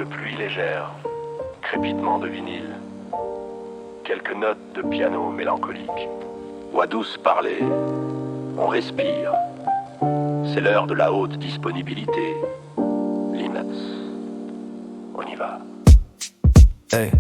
de pluie légère, crépitement de vinyle, quelques notes de piano mélancolique. Voix douce parlée, on respire. C'est l'heure de la haute disponibilité. Linux, on y va. Hey.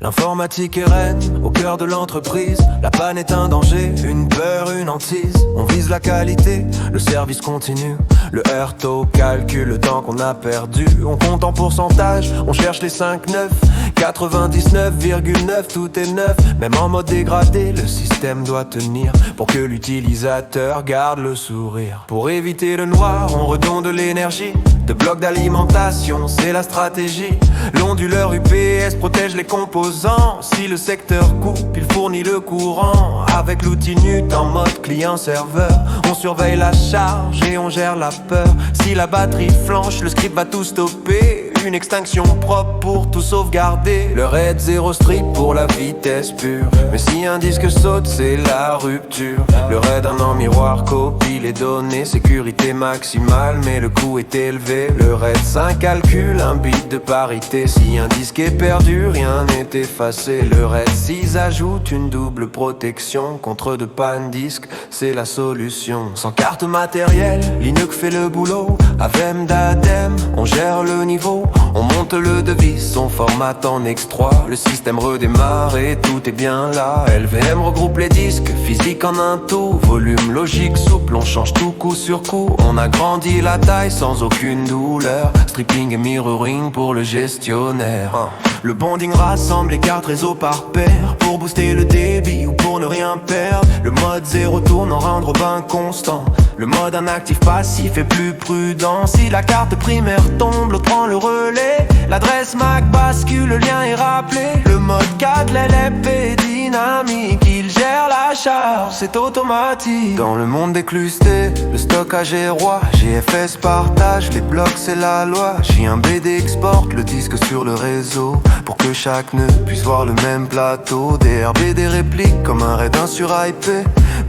L'informatique est reine, au cœur de l'entreprise. La panne est un danger, une peur, une hantise. On vise la qualité, le service continue. Le RTO calcule le temps qu'on a perdu. On compte en pourcentage, on cherche les 5-9. 99,9, tout est neuf. Même en mode dégradé, le système doit tenir pour que l'utilisateur garde le sourire. Pour éviter le noir, on redonne de l'énergie. De blocs d'alimentation, c'est la stratégie. L'onduleur UPS protège les composants. Si le secteur coupe, il fournit le courant. Avec l'outil NUT en mode client-serveur, on surveille la charge et on gère la peur. Si la batterie flanche, le script va tout stopper. Une extinction propre pour tout sauvegarder. Le RAID 0 strip pour la vitesse pure. Mais si un disque saute, c'est la rupture. Le RAID en miroir copie les données. Sécurité maximale, mais le coût est élevé. Le RAID 5 calcule un bit de parité. Si un disque est perdu, rien n'est effacé. Le RAID 6 ajoute une double protection contre de panne disque, c'est la solution. Sans carte matérielle, Linux fait le boulot. Avem d'Adem, on gère le niveau. On monte le devis, on formate en X3. Le système redémarre et tout est bien là. LVM regroupe les disques, physique en un tout. Volume logique souple, on change tout coup sur coup. On agrandit la taille sans aucune douleur. Stripping et mirroring pour le gestionnaire. Le bonding rassemble les cartes réseau par paire. Pour booster le débit ou pour ne rien perdre. Le mode 0 tourne en rendre bain constant. Le mode inactif passif est plus prudent. Si la carte primaire tombe, l'autre prend le relais. L'adresse MAC bascule, le lien est rappelé. Le mode 4, l'LP est dynamique. Il gère la charge, c'est automatique. Dans le monde des clusters, le stockage est roi. GFS partage, les blocs c'est la loi. JBD exporte le disque sur le réseau pour que chaque nœud puisse voir le même plateau. DRBD réplique comme un RAID 1 sur IP.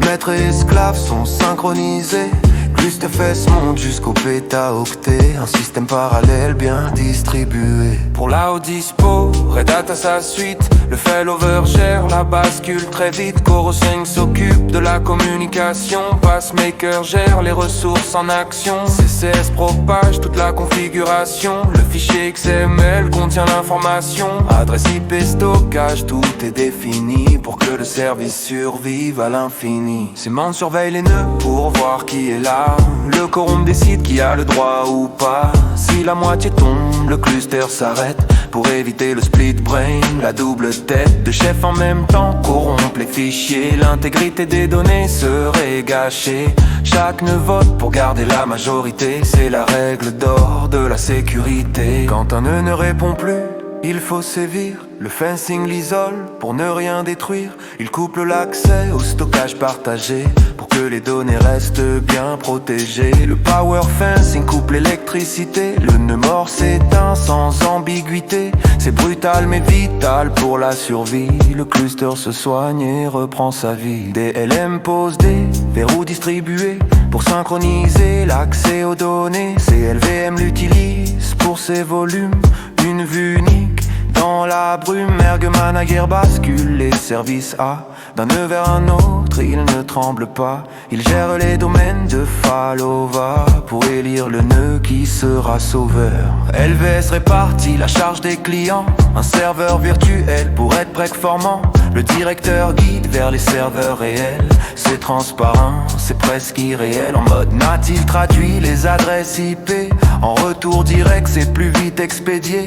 Maître et esclave sont synchronisés. ClusterFS monte jusqu'au pétaoctet. Un système parallèle bien distribué. Pour la haute dispo, Red Hat à sa suite. Le failover gère la bascule très vite. Core 5 s'occupe de la communication. Passmaker gère les ressources en action. CCS propage toute la configuration. Le fichier XML contient l'information. Adresse IP, stockage, tout est défini pour que le service survive à l'infini. Simon surveille les nœuds pour voir qui est là. Le quorum décide qui a le droit ou pas. Si la moitié tombe, le cluster s'arrête. Pour éviter le split brain, la double tête de chef en même temps corrompt les fichiers. L'intégrité des données serait gâchée. Chaque nœud vote pour garder la majorité. C'est la règle d'or de la sécurité. Quand un nœud ne répond plus, il faut sévir. Le fencing l'isole pour ne rien détruire. Il couple l'accès au stockage partagé pour que les données restent bien protégées. Le power fencing coupe l'électricité. Le nœud mort s'éteint sans ambiguïté. C'est brutal mais vital pour la survie. Le cluster se soigne et reprend sa vie. DLM pose des verrous distribués pour synchroniser l'accès aux données. CLVM l'utilise pour ses volumes. Une vue unique dans la brume. Ergmanager bascule les services A d'un nœud vers un autre, il ne tremble pas. Il gère les domaines de Falova pour élire le nœud qui sera sauveur. LVS répartit la charge des clients. Un serveur virtuel pour être performant. Le directeur guide vers les serveurs réels. C'est transparent, c'est presque irréel. En mode natif traduit les adresses IP. En retour direct c'est plus vite expédié.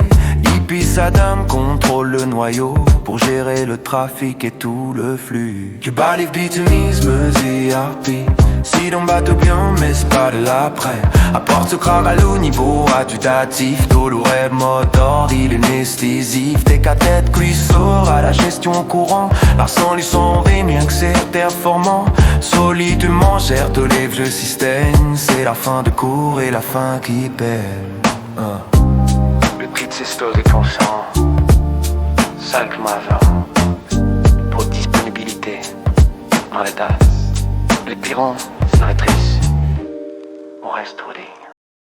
IP Saddam contrôle le noyau pour gérer le trafic et tout le flux. Cuba Live bitumisme ERP. Si l'on bateau bien mais c'est pas de l'après. Apporte ce au niveau adjudatif. Dolorem motor, il est anesthésique. T'es qu'à tête cuissor à la gestion courant. L'arsan lui s'en va bien que c'est performant. Solidement gère tous les vieux systèmes. C'est la fin de cours et la fin qui pèle. Le titre historique en chant. 5 majeurs. Pour disponibilité. Dans les tasses. Les pyrans s'arrêtent. On reste rodés.